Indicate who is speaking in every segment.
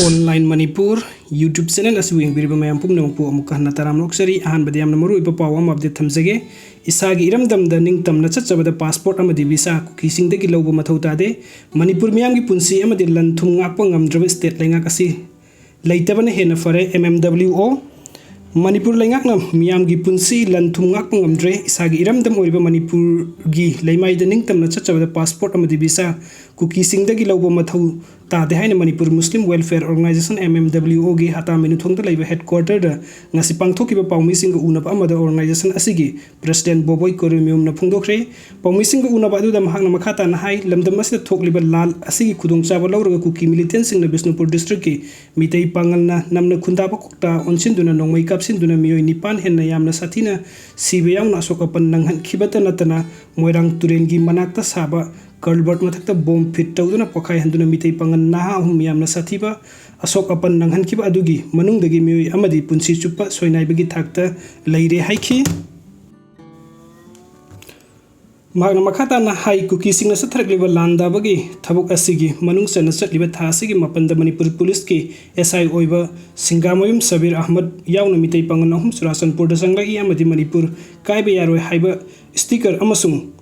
Speaker 1: Online Manipur YouTube channel as we biriba mayam pumna pu amuka na taram noksari ahan badi amna maru ipa pawam update thamjage Esagi Eramdamda Chatchabada passport amadi visa Kukisingdagi Lwba Mathou Tade Manipur miyam gi punsi amadi lanthum ngakpa ngamdraba state lengak asi leitabana hena fare MMWO Manipur lengakna miyam gi punsi lanthum ngakpa ngamdre Esagi Eramdam oriba Manipur gi leimaida Chatchabada passport amadi visa Kukisingdagi Lwba Mathou Tade haina Manipur Muslim Welfare Organization MMWO gi hata minuthongda leiba headquarter da ngasi pangthokiba pawmising unap amada organization asigi President Boboy Korimium na phungdokre pawmising unap adu da mahakna makhata na hai lamdam asida thokliba lal asigi khudongchaba lawraga kuki militant sing na Bisnupur district ki mitei pangalna namna khundaba kokta onsinduna nongmai kapsinduna miyoi nipan henna yamna sathina sibe yauna asokapan nanghan khibata natana moirang turengi manakta saba Kalbert mathakta bomb fit tawduna pokai handuna mitei pangan naha hum yamna sathiba asok apan nanghan kiba adugi manungdagi miyoi amadi punsi chupa soinaibagi thakta leire haiki magna makhata na hai Kukisingna sathrakliba landabagi thabuk asigi manungchana chatliba thasigi mapanda Manipur police ki SI oiba Singamoyum Sabir Ahmad yauna mitei pangan ahum Surasanpur da sanglagi amadi Manipur kaiba yaroi haiba sticker amasung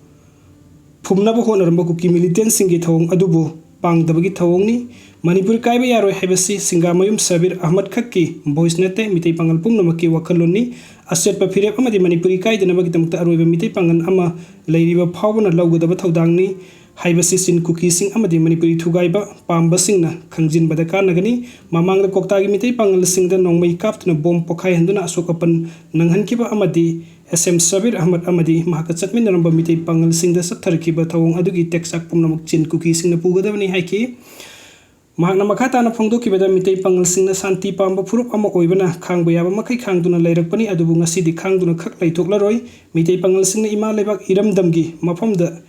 Speaker 1: Pumnaba honaramba kuki militant singi thawong adubu pangdabagi thawongni Manipur kaiba yaroi haibasi Singamoyum Sabir Ahmad khakki voice nate mitei pangal pumnamaki wakhalonni asset pa phirep amadi Manipuri kaidanabagi tamta aroiba mitei pangan ama leiriba phawbana lawgadaba thaudangni haibasi sin Kukising amadi Manipuri thugaiba pambasingna khangjinbada kanagani mamangda koktagi mitei pangal singda nongmai kaptuna bom pokhai handuna asokapan nanghankiba amadi SM Sabir Ahmad Amadi mahaka chatminaramba mitei pangal singda satharkiba thawong adugi teksak pumnamuk chin Kukisingna pugadabani haiki mahakna makhata na phongdokibada mitei pangal singna santi pamba phurup ama oibana khangba yaba makai khangduna leirakpani adubu ngasidi khangduna khak leithoklaroi mitei pangal singna ima lebak Eramdamgi mafamda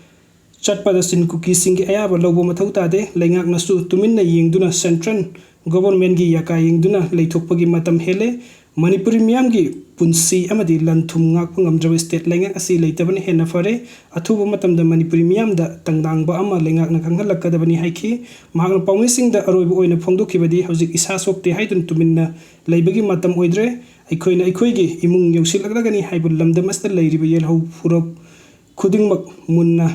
Speaker 1: chatpada sin Kukisinggi ayaba Lwba Mathou Tade leingaknasu tuminna yengduna central government gi yaka yengduna leithokpagi matam hele Manipuri miyamgi punsi amadi lanthum ngakpa ngamdraba state lengak asi leitabani hena fare athuba matamda Manipuri miyamda tangdangba ama lengakna khanghalakadabani haiki mahakna pawmisingda aroiba oina phongdokibadi hojik isa sokte haidun tuminna leibagi matam oidre aikoina aikoigi imung yausilagragani haibul lamdam asta leiriba yelhau phurop khudingmak munna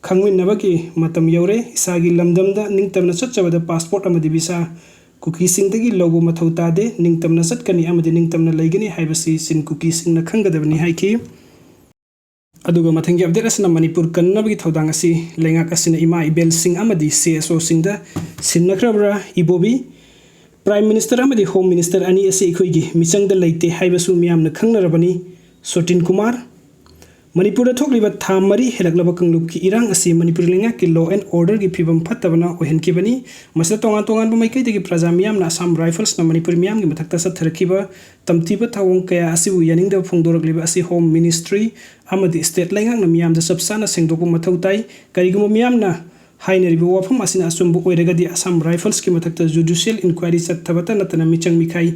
Speaker 1: khangwinnabagi matam yaure Esagi lamdamda ningtamna Chatchabada passport amadi visa Kukisingdagi Lwba Mathou Tade ningtamna chatkani amadi ningtamna leigani haibasi sin Kukisingna khangadabani haiki aduga mathangi update asina Manipur kannabagi thodang asi lengak asina ima ibel sing amadi CSO singda sinnakrabra ibobi Prime Minister amadi Home Minister ani asi ikhoigi michangda leite haibasu miyamna khangnarabani Sotin Kumar Manipur da thokliba thamari helaklaba kangluk ki irang asi Manipur lengak ki law and order gi phibam phattabana ohenkibani masa tongan bamaikai degi praja miyam na Assam Rifles na Manipur miyam gi mathakta satharkiba tamtiba thawong kaya asibu yaningda phongdorakliba asi Home Ministry amadi state lengak na miyam da sabsana sengdokpa mathau tai kariguma miyam na hainariba wafam asina asumbu oiragadi Assam Rifles ki mathakta judicial inquiry chattabata natana michang mikai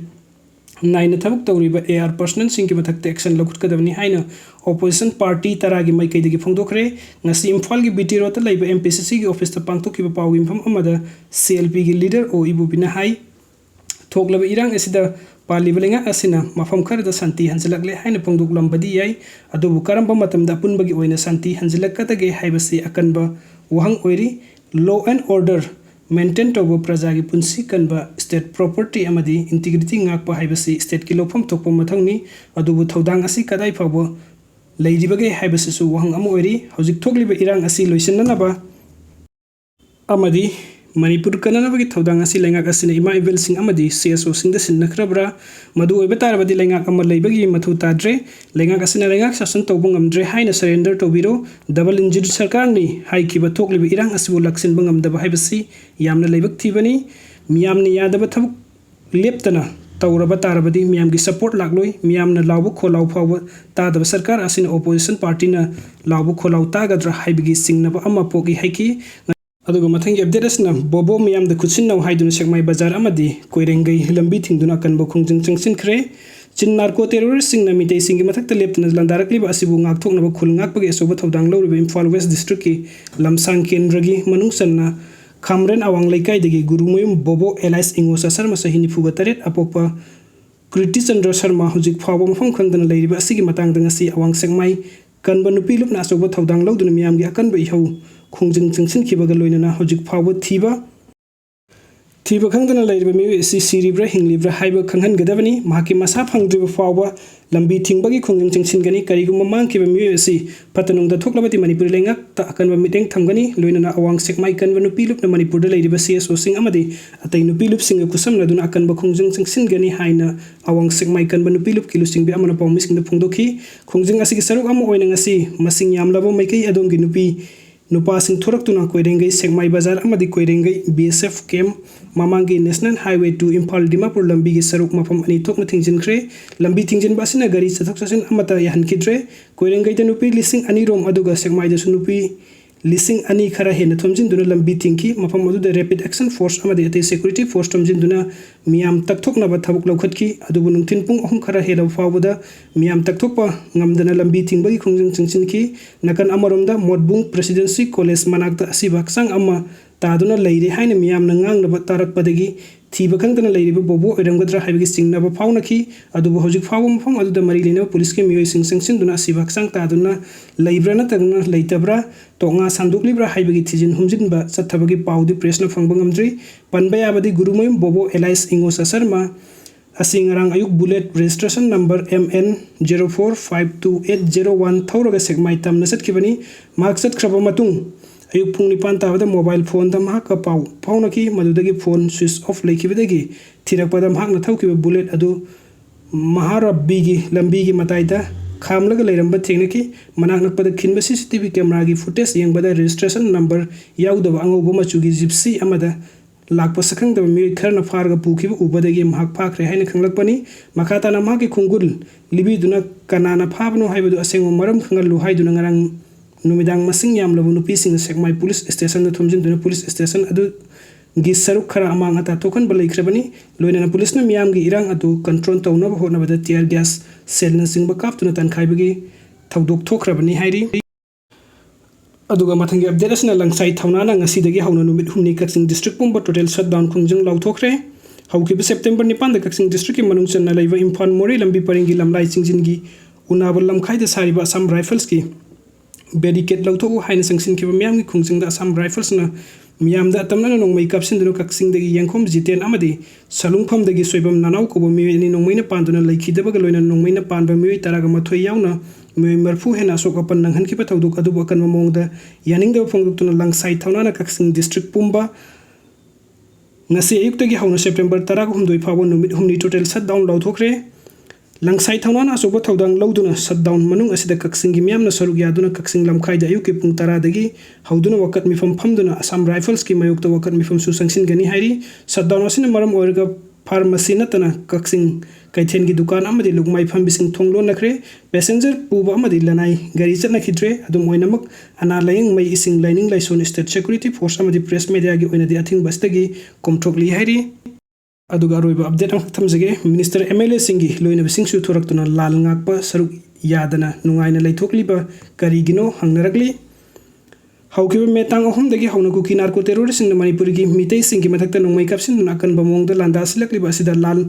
Speaker 1: naina thabuk tawriba AR personal singki mathakta action lakutkadabani haina opposition party taragi maikaidagi phongdokre ngasi imphal gi BT rota laiba MPCC gi office ta pangthokiba pawim pham amada CLP gi leader o ibubina hai thoklaba irang asida palibalenga asina mafam kharda santi hanjalakle haina phongdoklambadi yai adubu karamba matamda punbagi oina santi hanjalakkatage haibasi akanba wahang oiri law and order maintain tobo prajagi punsi kanba state property amadi integrity ngakpa haibasi state ki lofam thokpa mathangni adubu thodang asi kadai phabo leiribage haibasi su wahang amu oiri hojik thokliba irang asi loisinanaba amadi Manipur kananabagi thodang asi lengak asina ima ibel sing amadi CSO singda sinnakrabra madu oiba tarabadi lengak ama leibagi Mathou Tadre lengak asina lengak sasan tawba ngamdre haina surrender tobiro double engine sarkar ni haikiba thokliba irang asibu laksinba ngamdaba haibasi yamna leibak thibani miyamni yadaba thabuk leptana tawraba tarabadi miyamgi support lakloi miyamna lawbu kholau phawba tadaba sarkar asina opposition party na lawbu kholau tagadra haibigi singnaba ama pogi haiki aduga mathangi update asna bobo miyam da kutsin naw haiduna sekmai bazar amadi koirengai lambi thingduna kanbo khungjing changsin khre chin narco terrorist sing na mitei singi mathakta leptana landarakli ba asibu ngakthoknaba khul ngakpagi asoba thodang lawriba Imphal West district ki lamsang kendragi manungsanna Khamren awang leikaidagi Gurumoyum Bobo Elias Ingosa Sarma Sahi Nifuga Taret apopa Kriti Chandra Sharma hujik phawba mafam khangdana leiriba asigi matangda ngasi awang sekmai kanba nupi lupna asoba thaudang lauduna miyamgi akanba ihau khongjing chingsinkibaga loinana hujik phawba thiba khangdana leiriba mi si siribra hinglibra haiba khanghangadabani mahaki masa phangdriba phawba lambi thingbagi khongjing chingsinggani kariguma mangkiba mi si patanungda thoklabati manipur lengak ta akanba miteng thamgani loinana awang sekmai kanba nupi lupna manipur da leiriba CSO sing amadi atai nupi lup singa kusamladuna akanba khongjing chingsingani haina awang sekmai kanba nupi lup kilusingbi amana pawmisingda phungdokhi khongjing asigi saruk ama oina ngasi masing yamlabo maikai adongi nupi nupa sing thoraktuna koirengai sekmai bazar amadi koirengai BSF camp mamangi National Highway to Impal Dimapur lambi gi saruk mafam ani thokna thingjinkre lambi thingjin basina gari chathok chasin amata yahankidre koirengai da nupi lising ani rom aduga sekmai da nupi lising ani khara hena thomjin duna lambi thingki mafam adu da rapid action force amadi ate security force thomjin duna miyam takthokna ba thabuk laukhatki adubu nungtin pung ahum khara hela fawda miyam takthokpa ngamdana lambi thingbagi khongjing chingsinki nakan amaromda modbung presidency college manakta asibak sang amma taduna leire haina miyam nangang na tarak padagi thiba khangdana leiriba bobo oiramgadra haibagi singnaba phawnaki adubu hojik phawum pham aduda marilina police ke miyoi singsin duna asibak sang taduna leibrana tagna leitabra tonga sanduklibra haibagi thijin humjinba chathabagi paudi press na phangba ngamdri panba yabadi gurumoyum bobo Elias Ingosa Sarma asingarang ayuk bullet registration number MN 04528001 thauraga sekmai tamna satkibani maksat khraba matung ayuk phung nipan tabada mobile phone da mahaka pawnaki madudagi phone switch off leikibadagi thirakpada mahakna thaukiba bullet adu maharabbi gi lambi gi mataida khamlaga leiramba thengnaki manak nakpada khinba CCTV camera gi footage yengbada registration number yaudaba angoba machugi gypsy amada lakpa sakhangdaba mi kharna farga pukhiba ubadagi mahak phakre haina khanglakpani makhatana mahaki khungul libiduna kanana phabno haibadu asengmo maram khangalu haiduna ngarang numidang masing yamlabu nupi sing sekmai police station da thomjin duna police station adu gi saruk khara amang ata tokan balai khrabani loinana police na miyam gi irang adu control tawna ba hona bada tear gas cell na singba kaftuna tan khaibagi tawdok thokhrabani hairi aduga mathangi update asna langsai thawnana ngasidagi hauna numit humni Kukising district pumba total shutdown khungjing lauthokre haukiba September 9 da Kukising district ki manung channa laiba imphal mori lambi paringi lamlai chingjingi unabal lamkhai da sariba Assam Rifles ki barricade lauto haina sangsin kiba miyam gi khungjing da Assam Rifles na miyam da tamna nongmai kapsin dinu Kukisingdagi yangkhom jiten amadi salungpham dagi soibam nanau ko mi ni nongmai na panduna laikhidaba ga loina nongmai na panba mi taraga mathoi yauna mi marfu hena sokapan nanghan kiba tawduk adu bakan mongda yaning da phongduk langsai thawnana Kukising district pumba ngasi ayuktagi hauna September 13 phawa numit humni total shutdown lauthokre langsai thawnana asoba thaudang lauduna shutdown manung asida Kukising gi miyamna saruk yaduna Kukising lamkhai da ayuki pung 10 dagi hauduna wakat mifam phamduna Assam Rifles ki mayukta wakat mifam su sangsin gani hairi shutdown asina maram oirga pharmacy natana Kukising kaithen gi dukan amadi lugmai phambising thonglo nakre passenger puba amadi lanai gari chatna khidre adum oinamak ana laying mai ising lining laison state security force amadi press media gi oina di athing bastagi komthokli hairi aduga roiba update am thamjage minister MLA singi loina bising su thoraktuna lal ngakpa saruk yadana nungaina laithokliba karigino hangnarakli haukiba metang ahum dagi hauna kuki narco terrorist in Manipur gi mitei singi mathakta nongmai kapsin nakan bamong da landa silakliba asida lal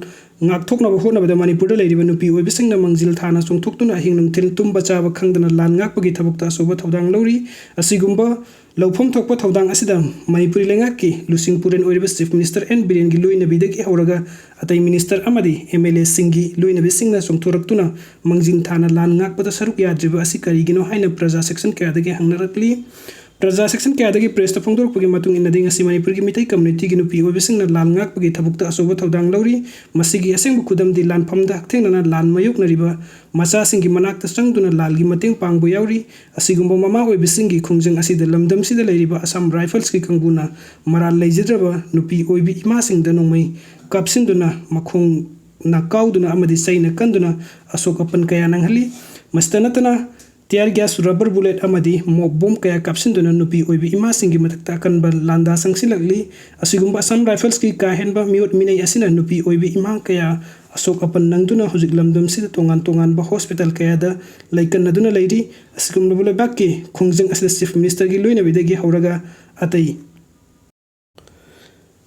Speaker 1: ngak thokna ba hona ba Manipur da leiriba nupi oibising na mangjil thana chongthoktuna hing nungthil tumba chawa khangdana lal ngakpa gi thabukta soba thodang lori asigumba lawphom thokpa thodang asida Manipur lengak ki lusing puren oiriba chief minister N Biren gi loina bidagi hauraga atai minister amadi MLA singi loina bising na chongthoraktuna mangjing thana lal ngakpa da saruk yadriba asi karigino haina praja section ka dagi hangnarakli Praja section kayadagi press ta phongdor pagi matung inadi ngasi Manipur gi mitai community gi nupi obising na lan ngak pagi thabukta asoba thodang lori masigi aseng bu khudam di lan phamda thengna lan mayuk nariba macha singi manak ta sangduna lal gi mateng pangbu yauri asigumba mama obising gi khungjang asida lamdam sida leiriba Assam Rifles ki kangbuna maral leijidraba nupi oibi ima singda nongmai kapsinduna makhong na kauduna amadi saina kanduna asokapan kaya nanghali mastanatana tear gas rubber bullet amadi mob bomb kaya kapsinduna nupi oibi ima singi matakta kanba landa sangsilakli asigumba Assam Rifles ki kahenba miot minai asina nupi oibi ima kaya asok apan nangduna hujik lamdam sida tongan ba hospital kaya da laikan naduna leiri asigumba bula bakki khungjang asida chief minister gi loina bidagi hauraga atai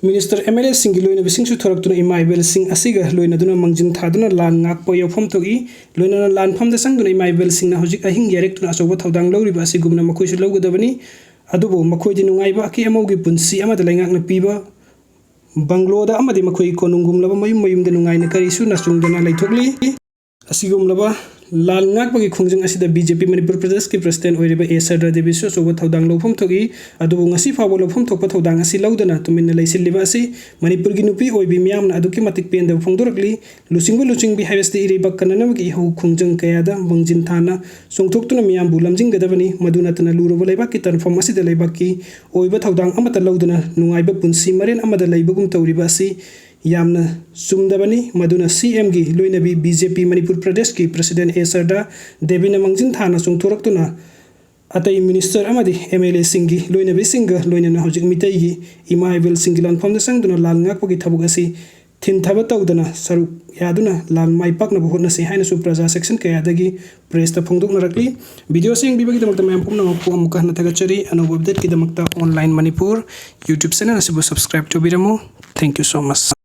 Speaker 1: Minister MLA singi loina bising su thorak tuna ima ibel sing asiga loina duna mangjin thaduna lan ngak po yofom thogi loina lan pham da sang duna ima ibel sing na hojik ahing yarek tuna asoba thodang lawri ba asigumna makhoi su lawgadabani adubo makhoi di nungai ba ki amogi punsi ama da laingak na piba banglo da amadi makhoi ko nungum laba mayum mayum da nungai na kari su na sungdana laithokli asigum laba Lal ngak bagi khungjang asida BJP Manipur Pradesh ki president oiriba Esagi Devisu sobo thodang lofom thogi adubu ngasi fawo lofom thokpa thodang asi laudana tuminna leisilliba asi Manipur gi nupi oibi miyamna aduki matik penda phongdorkli luchingbi harvest iribak kanana gi hu khungjang kayada bangjin thana songthoktuna miyam bulamjing gadabani maduna tana luroba leibak ki tanfam asida leibak ki oiba thodang amata laudana nungaiba punsi maren amada leibagum tawriba asi yamna sumdabani maduna CM gi loinabi BJP Manipur Pradesh ki president Esagi Devina mangjin thana songthoraktuna atai minister amadi MLA singi loinabi singa loinana hojik mitai gi ima ibel singilan phomda sangduna lal ngak pagi thabuk asi thin thaba tawdana saruk yaduna lal mai pakna buhona si haina su praja section kayadagi press ta phongdok narakli video sing bibagi damakta mayam pumna mapu amuka na tagachari anob update ki damakta online Manipur YouTube channel asibu subscribe to biramu. Thank you so much.